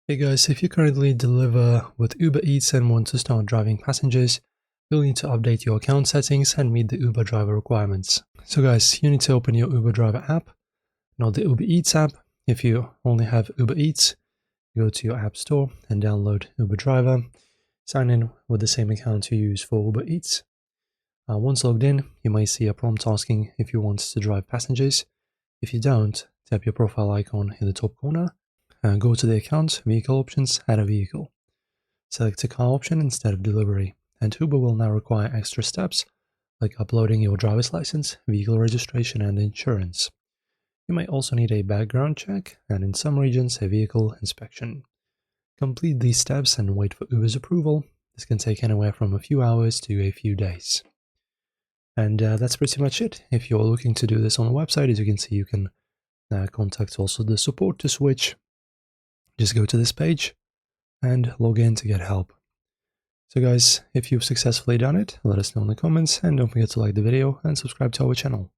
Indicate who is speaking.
Speaker 1: Hey guys, if you currently deliver with Uber Eats and want to start driving passengers, you'll need to update your account settings and meet the Uber driver requirements. So guys, you need to open your Uber driver app, not the Uber Eats app. If you only have Uber Eats, go to your app store and download Uber driver. Sign in with the same account you use for Uber Eats. Once logged in, you may see a prompt asking if you want to drive passengers. If you don't, tap your profile icon in the top corner. Go to the account, vehicle options, add a vehicle. Select a car option instead of delivery, and Uber will now require extra steps like uploading your driver's license, vehicle registration, and insurance. You may also need a background check, and in some regions, a vehicle inspection. Complete these steps and wait for Uber's approval. This can take anywhere from a few hours to a few days. And that's pretty much it. If you're looking to do this on the website, as you can see, you can contact also the support to switch. Just go to this page and log in to get help. So guys, if you've successfully done it, let us know in the comments, and don't forget to like the video and subscribe to our channel.